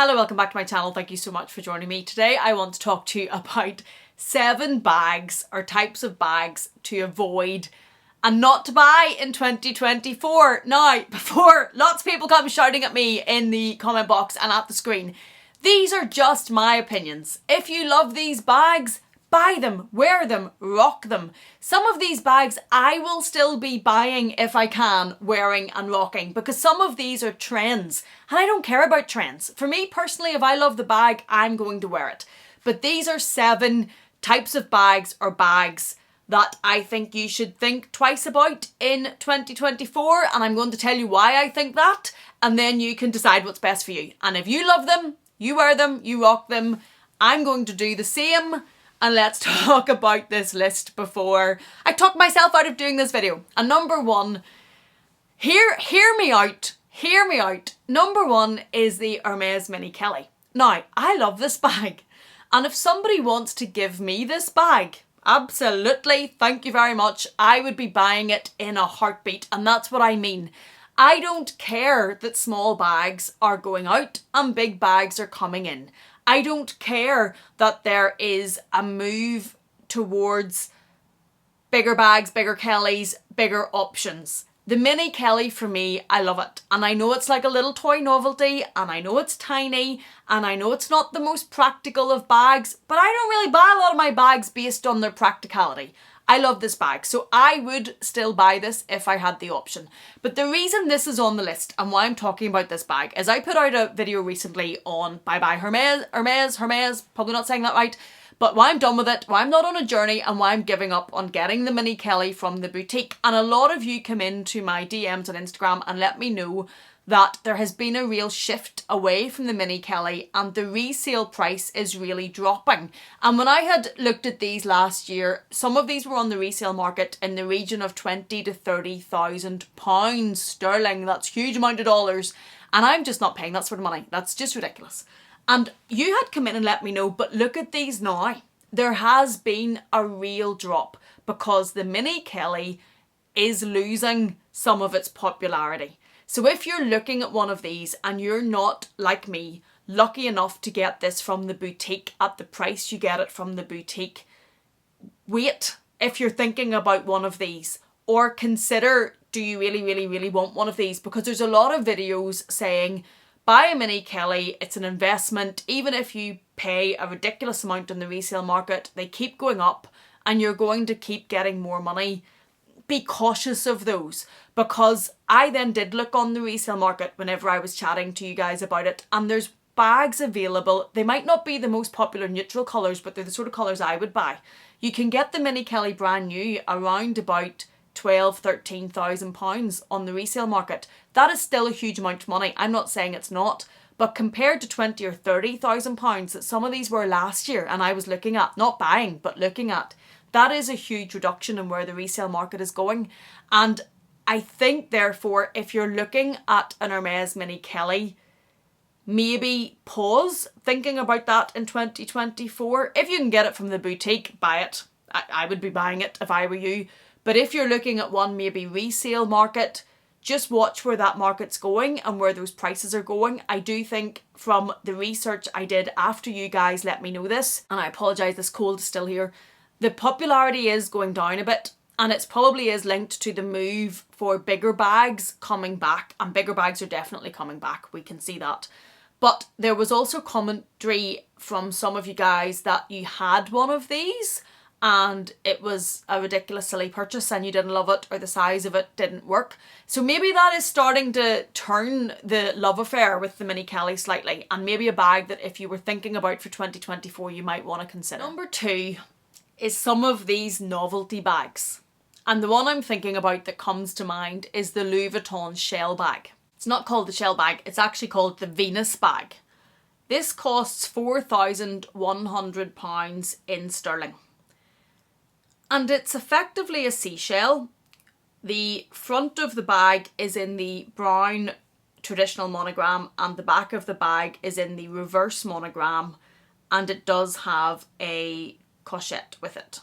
Hello, welcome back to my channel. Thank you so much for joining me. Today I want to talk to you about 7 bags or types of bags to avoid and not to buy in 2024. Now, before lots of people come shouting at me in the comment box and at the screen, these are just my opinions. If you love these bags, buy them, wear them, rock them. Some of these bags I will still be buying if I can, wearing and rocking, because some of these are trends and I don't care about trends. For me personally, if I love the bag, I'm going to wear it. But these are 7 types of bags or bags that I think you should think twice about in 2024, and I'm going to tell you why I think that, and then you can decide what's best for you. And if you love them, you wear them, you rock them, I'm going to do the same. And let's talk about this list before I talk myself out of doing this video. And number 1, hear me out. Number 1 is the Hermes Mini Kelly. Now, I love this bag. And if somebody wants to give me this bag, absolutely, thank you very much. I would be buying it in a heartbeat. And that's what I mean. I don't care that small bags are going out and big bags are coming in. I don't care that there is a move towards bigger bags, bigger Kellys, bigger options. The Mini Kelly, for me, I love it. And I know it's like a little toy novelty, and I know it's tiny, and I know it's not the most practical of bags, but I don't really buy a lot of my bags based on their practicality. I love this bag, so I would still buy this if I had the option. But the reason this is on the list and why I'm talking about this bag is I put out a video recently on Bye Bye Hermes, probably not saying that right, but why I'm done with it, why I'm not on a journey, and why I'm giving up on getting the Mini Kelly from the boutique. And a lot of you come into my DMs on Instagram and let me know that there has been a real shift away from the Mini Kelly and the resale price is really dropping. And when I had looked at these last year, some of these were on the resale market in the region of 20 to 30,000 pounds sterling. That's a huge amount of dollars. And I'm just not paying that sort of money. That's just ridiculous. And you had come in and let me know, but look at these now. There has been a real drop because the Mini Kelly is losing some of its popularity. So if you're looking at one of these and you're not, like me, lucky enough to get this from the boutique at the price you get it from the boutique, wait if you're thinking about one of these, or consider, do you really want one of these? Because there's a lot of videos saying, buy a Mini Kelly, it's an investment. Even if you pay a ridiculous amount on the resale market, they keep going up and you're going to keep getting more money. Be cautious of those, because I then did look on the resale market whenever I was chatting to you guys about it, and there's bags available. They might not be the most popular neutral colours, but they're the sort of colours I would buy. You can get the Mini Kelly brand new around about 12,000-13,000 pounds on the resale market. That is still a huge amount of money. I'm not saying it's not, but compared to 20 or 30,000 pounds that some of these were last year, and I was looking at, not buying, but looking at, that is a huge reduction in where the resale market is going. And I think, therefore, if you're looking at an Hermes Mini Kelly, maybe pause thinking about that in 2024. If you can get it from the boutique, buy it. I would be buying it if I were you. But if you're looking at one maybe resale market, just watch where that market's going and where those prices are going. I do think from the research I did after you guys let me know this, and I apologise, this cold is still here, the popularity is going down a bit, and it probably is linked to the move for bigger bags coming back, and bigger bags are definitely coming back, we can see that. But there was also commentary from some of you guys that you had one of these and it was a ridiculous silly purchase and you didn't love it, or the size of it didn't work. So maybe that is starting to turn the love affair with the Mini Kelly slightly, and maybe a bag that if you were thinking about for 2024 you might want to consider. Number 2 is some of these novelty bags. And the one I'm thinking about that comes to mind is the Louis Vuitton shell bag. It's not called the shell bag, it's actually called the Venus bag. This costs £4,100 in sterling. And it's effectively a seashell. The front of the bag is in the brown traditional monogram and the back of the bag is in the reverse monogram, and it does have a cochette with it.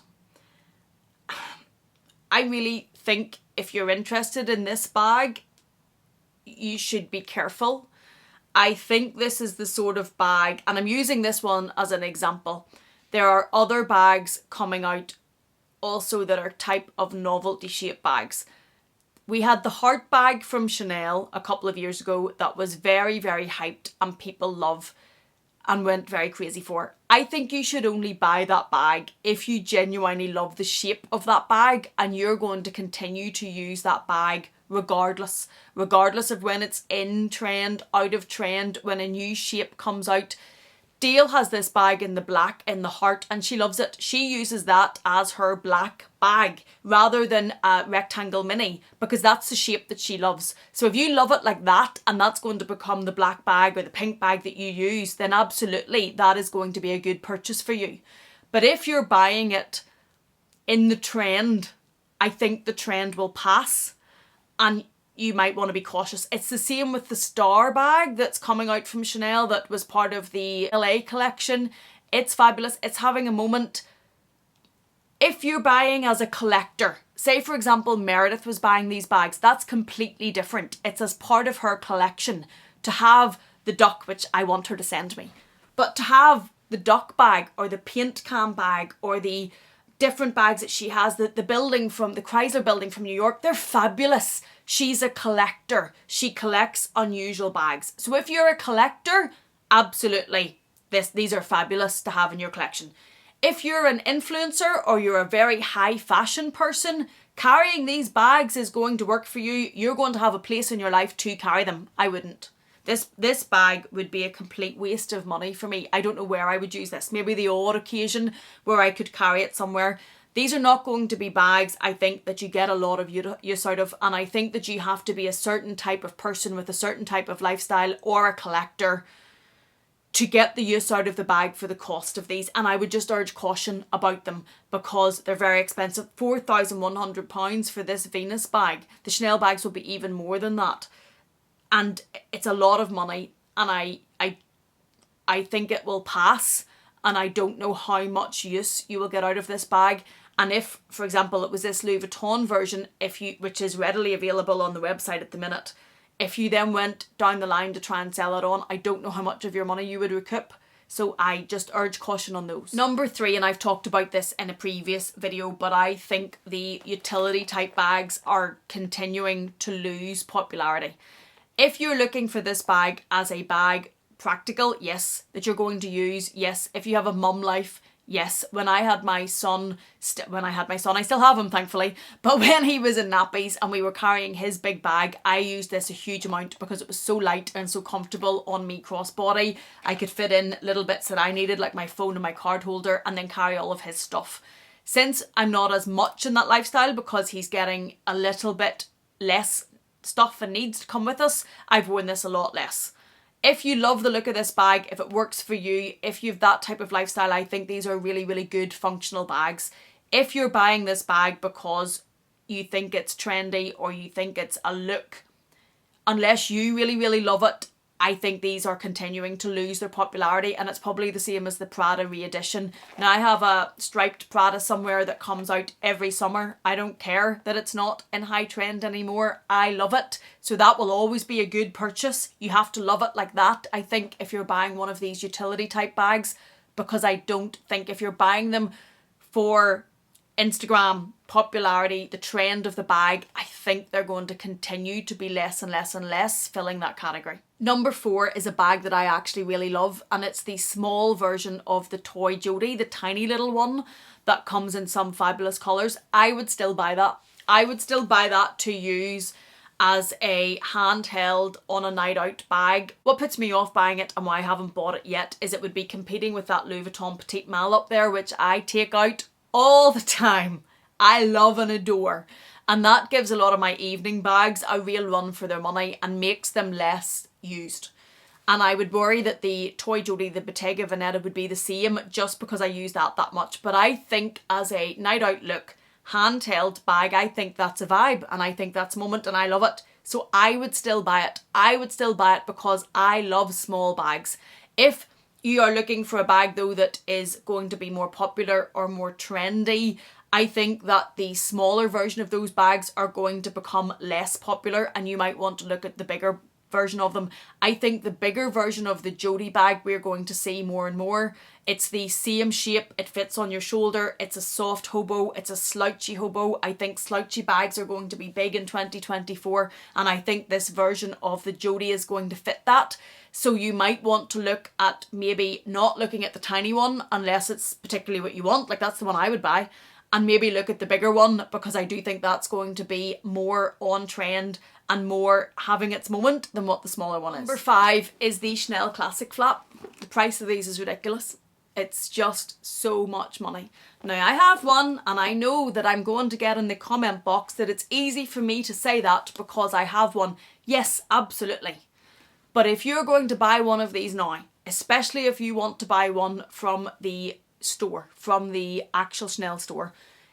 I really think if you're interested in this bag, you should be careful. I think this is the sort of bag, and I'm using this one as an example. There are other bags coming out also that are type of novelty shape bags. We had the heart bag from Chanel a couple of years ago that was very, very hyped and people love and went very crazy for. I think you should only buy that bag if you genuinely love the shape of that bag and you're going to continue to use that bag regardless of when it's in trend, out of trend, when a new shape comes out. Dale has this bag in the black, in the heart, and she loves it. She uses that as her black bag rather than a rectangle mini because that's the shape that she loves. So if you love it like that and that's going to become the black bag or the pink bag that you use, then absolutely that is going to be a good purchase for you. But if you're buying it in the trend, I think the trend will pass and you might want to be cautious. It's the same with the star bag that's coming out from Chanel that was part of the LA collection. It's fabulous. It's having a moment. If you're buying as a collector, say for example Meredith was buying these bags, that's completely different. It's as part of her collection to have the duck, which I want her to send me. But to have the duck bag or the paint can bag or the different bags that she has, the building from the Chrysler building from New York, they're fabulous. She's a collector. She collects unusual bags. So if you're a collector, absolutely, these are fabulous to have in your collection. If you're an influencer or you're a very high fashion person, carrying these bags is going to work for you. You're going to have a place in your life to carry them. I wouldn't. This bag would be a complete waste of money for me. I don't know where I would use this. Maybe the odd occasion where I could carry it somewhere. These are not going to be bags, I think, that you get a lot of use out of. And I think that you have to be a certain type of person with a certain type of lifestyle or a collector to get the use out of the bag for the cost of these. And I would just urge caution about them because they're very expensive. £4,100 for this Venus bag. The Chanel bags will be even more than that. And it's a lot of money, and I think it will pass, and I don't know how much use you will get out of this bag. And if, for example, it was this Louis Vuitton version, which is readily available on the website at the minute, if you then went down the line to try and sell it on, I don't know how much of your money you would recoup. So I just urge caution on those. Number 3, and I've talked about this in a previous video, but I think the utility type bags are continuing to lose popularity. If you're looking for this bag as a bag, practical, yes, that you're going to use, yes. If you have a mum life, yes. When I had my son, I still have him thankfully, but when he was in nappies and we were carrying his big bag, I used this a huge amount because it was so light and so comfortable on me crossbody. I could fit in little bits that I needed, like my phone and my card holder, and then carry all of his stuff. Since I'm not as much in that lifestyle because he's getting a little bit less stuff and needs to come with us, I've worn this a lot less. If you love the look of this bag, if it works for you, if you've that type of lifestyle, I think these are really, really good functional bags. If you're buying this bag because you think it's trendy or you think it's a look, unless you really, really love it, I think these are continuing to lose their popularity, and it's probably the same as the Prada re-edition. Now I have a striped Prada somewhere that comes out every summer. I don't care that it's not in high trend anymore. I love it. So that will always be a good purchase. You have to love it like that, I think, if you're buying one of these utility type bags, because I don't think if you're buying them for Instagram popularity, the trend of the bag, I think they're going to continue to be less and less and less filling that category. Number 4 is a bag that I actually really love, and it's the small version of the Toy Jodie, the tiny little one that comes in some fabulous colours. I would still buy that. I would still buy that to use as a handheld on a night out bag. What puts me off buying it and why I haven't bought it yet is it would be competing with that Louis Vuitton Petite Mal up there, which I take out all the time. I love and adore. And that gives a lot of my evening bags a real run for their money and makes them less used. And I would worry that the Toy Jodie, the Bottega Veneta would be the same just because I use that much. But I think as a night out look, handheld bag, I think that's a vibe and I think that's a moment and I love it. So I would still buy it. I would still buy it because I love small bags. If you are looking for a bag though that is going to be more popular or more trendy, I think that the smaller version of those bags are going to become less popular and you might want to look at the bigger version of them. I think the bigger version of the Jodie bag we're going to see more and more. It's the same shape, it fits on your shoulder, it's a soft hobo, it's a slouchy hobo. I think slouchy bags are going to be big in 2024, and I think this version of the Jodie is going to fit that. So you might want to look at maybe not looking at the tiny one unless it's particularly what you want, like that's the one I would buy, and maybe look at the bigger one, because I do think that's going to be more on trend and more having its moment than what the smaller one is. Number 5 is the Chanel Classic Flap. The price of these is ridiculous. It's just so much money. Now I have one, and I know that I'm going to get in the comment box that it's easy for me to say that because I have one. Yes, absolutely. But if you're going to buy one of these now, especially if you want to buy one from the store, from the actual Chanel store,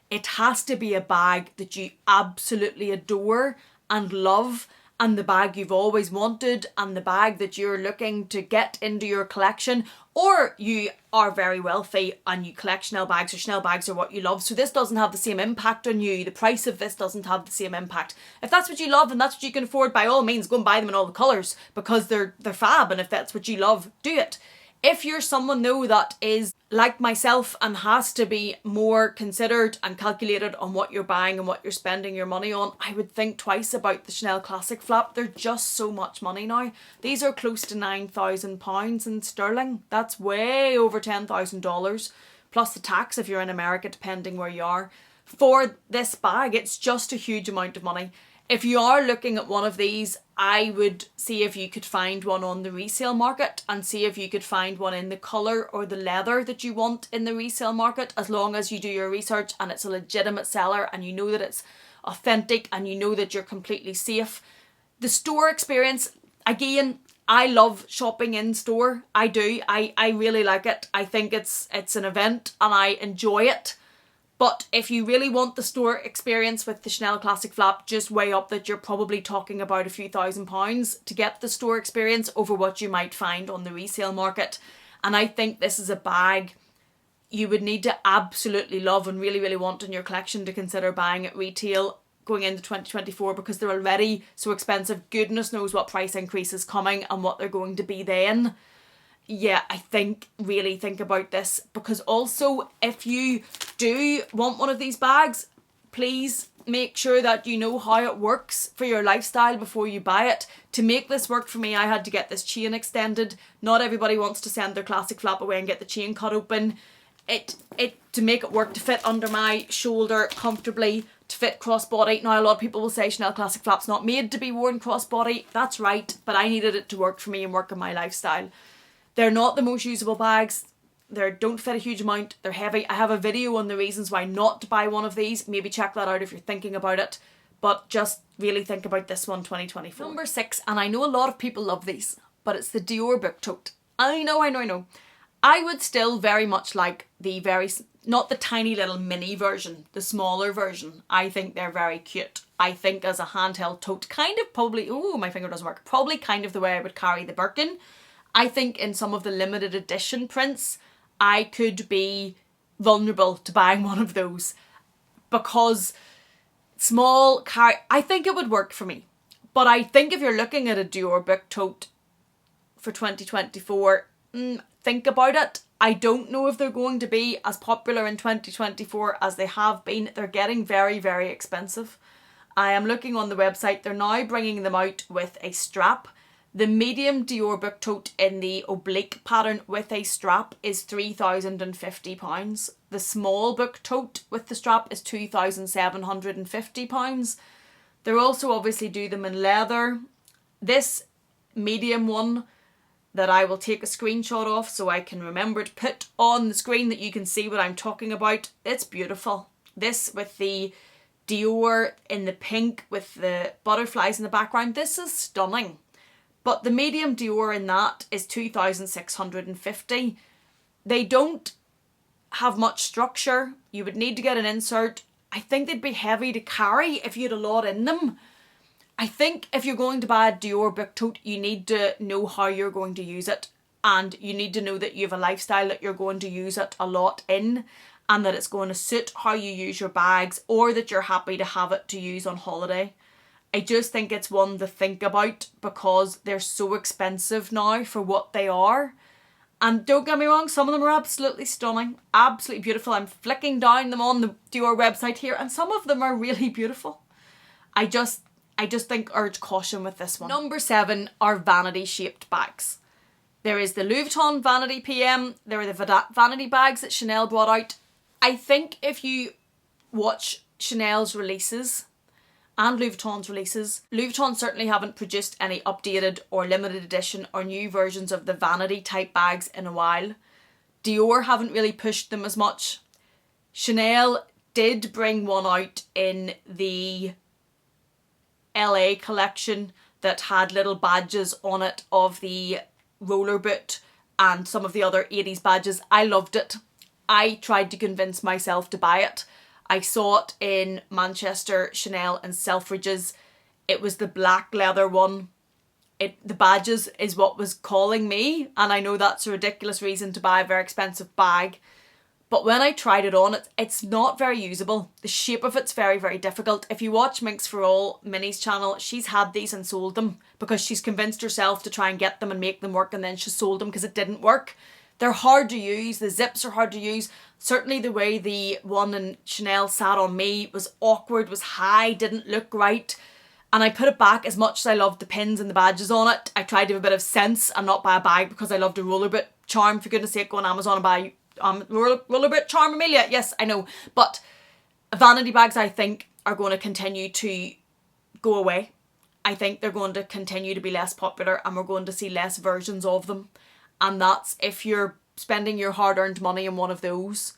it has to be a bag that you absolutely adore and love, and the bag you've always wanted, and the bag that you're looking to get into your collection, or you are very wealthy and you collect Chanel bags, or Chanel bags are what you love, so this doesn't have the same impact on you. The price of this doesn't have the same impact. If that's what you love and that's what you can afford, by all means go and buy them in all the colours, because they're fab, and if that's what you love, do it. If you're someone though that is like myself and has to be more considered and calculated on what you're buying and what you're spending your money on, I would think twice about the Chanel Classic Flap. They're just so much money now. These are close to £9,000 in sterling. That's way over $10,000, plus the tax if you're in America, depending where you are. For this bag, it's just a huge amount of money. If you are looking at one of these, I would see if you could find one on the resale market, and see if you could find one in the colour or the leather that you want in the resale market, as long as you do your research and it's a legitimate seller and you know that it's authentic and you know that you're completely safe. The store experience, again, I love shopping in store. I do. I really like it. I think it's an event and I enjoy it. But if you really want the store experience with the Chanel Classic Flap, just weigh up that you're probably talking about a few £1,000s to get the store experience over what you might find on the resale market. And I think this is a bag you would need to absolutely love and really, really want in your collection to consider buying at retail going into 2024, because they're already so expensive. Goodness knows what price increase is coming and what they're going to be then. Yeah, I think really think about this, because also if you do want one of these bags, please make sure that you know how it works for your lifestyle before you buy it. To make this work for me, I had to get this chain extended. Not everybody wants to send their Classic Flap away and get the chain cut open. To make it work to fit under my shoulder comfortably, to fit crossbody. Now a lot of people will say Chanel Classic Flap's not made to be worn crossbody. That's right, but I needed it to work for me and work in my lifestyle. They're not the most usable bags. They don't fit a huge amount. They're heavy. I have a video on the reasons why not to buy one of these. Maybe check that out if you're thinking about it. But just really think about this one, 2024. Number 6, and I know a lot of people love these, but it's the Dior Book Tote. I know. I would still very much like not the tiny little mini version, the smaller version. I think they're very cute. I think as a handheld tote, kind of probably, oh, my finger doesn't work, probably kind of the way I would carry the Birkin. I think in some of the limited edition prints, I could be vulnerable to buying one of those, because small I think it would work for me. But I think if you're looking at a Dior Book Tote for 2024, think about it. I don't know if they're going to be as popular in 2024 as they have been. They're getting very, very expensive. I am looking on the website. They're now bringing them out with a strap. The medium Dior Book Tote in the oblique pattern with a strap is £3,050. The small book tote with the strap is £2,750. They're also obviously do them in leather. This medium one that I will take a screenshot of so I can remember to put on the screen that you can see what I'm talking about. It's beautiful. This with the Dior in the pink with the butterflies in the background. This is stunning. But the medium Dior in that is £2,650. They don't have much structure. You would need to get an insert. I think they'd be heavy to carry if you had a lot in them. I think if you're going to buy a Dior Book Tote, you need to know how you're going to use it. And you need to know that you have a lifestyle that you're going to use it a lot in, and that it's going to suit how you use your bags, or that you're happy to have it to use on holiday. I just think it's one to think about because they're so expensive now for what they are. And don't get me wrong, some of them are absolutely stunning, absolutely beautiful. I'm flicking down them on the Dior website here and some of them are really beautiful. I just think urge caution with this one. Number 7 are vanity shaped bags. There is the Louis Vuitton Vanity PM. There are the Vanity Bags that Chanel brought out. I think if you watch Chanel's releases and Louis Vuitton's releases, Louis Vuitton certainly haven't produced any updated or limited edition or new versions of the vanity type bags in a while. Dior haven't really pushed them as much. Chanel did bring one out in the LA collection that had little badges on it of the roller boot and some of the other 80s badges. I loved it. I tried to convince myself to buy it. I saw it in Manchester, Chanel and Selfridges. It was the black leather one. The badges is what was calling me, and I know that's a ridiculous reason to buy a very expensive bag. But when I tried it on, it's not very usable. The shape of it's very, very difficult. If you watch Minx for All, Minnie's channel, she's had these and sold them because she's convinced herself to try and get them and make them work, and then she sold them because it didn't work. They're hard to use. The zips are hard to use. Certainly the way the one in Chanel sat on me was awkward, was high, didn't look right. And I put it back. As much as I loved the pins and the badges on it, I tried to have a bit of sense and not buy a bag because I loved a roller boot charm. For goodness sake, go on Amazon and buy roller boot charm Amelia. Yes, I know. But vanity bags, I think, are going to continue to go away. I think they're going to continue to be less popular and we're going to see less versions of them. And that's if you're spending your hard-earned money on one of those,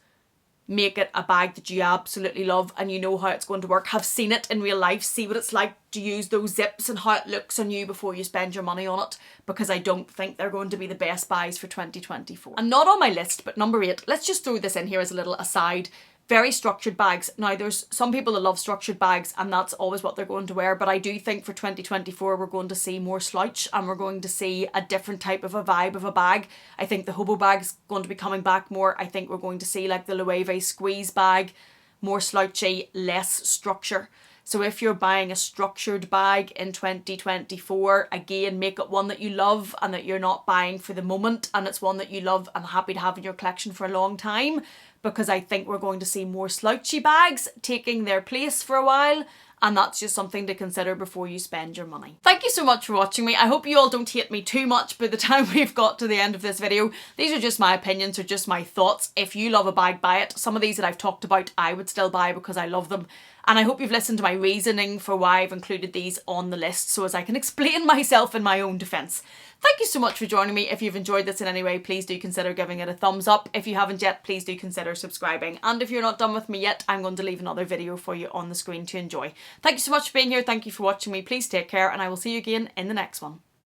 make it a bag that you absolutely love and you know how it's going to work. Have seen it in real life. See what it's like to use those zips and how it looks on you before you spend your money on it, because I don't think they're going to be the best buys for 2024. And not on my list, but number 8. Let's just throw this in here as a little aside. Very structured bags. Now, there's some people that love structured bags and that's always what they're going to wear, but I do think for 2024 we're going to see more slouch and we're going to see a different type of a vibe of a bag. I think the hobo bag's going to be coming back more. I think we're going to see like the Loewe squeeze bag, more slouchy, less structure. So if you're buying a structured bag in 2024, again, make it one that you love and that you're not buying for the moment, and it's one that you love and happy to have in your collection for a long time, because I think we're going to see more slouchy bags taking their place for a while, and that's just something to consider before you spend your money. Thank you so much for watching me. I hope you all don't hate me too much by the time we've got to the end of this video. These are just my opinions or just my thoughts. If you love a bag, buy it. Some of these that I've talked about, I would still buy because I love them. And I hope you've listened to my reasoning for why I've included these on the list so as I can explain myself in my own defence. Thank you so much for joining me. If you've enjoyed this in any way, please do consider giving it a thumbs up. If you haven't yet, please do consider subscribing. And if you're not done with me yet, I'm going to leave another video for you on the screen to enjoy. Thank you so much for being here. Thank you for watching me. Please take care and I will see you again in the next one.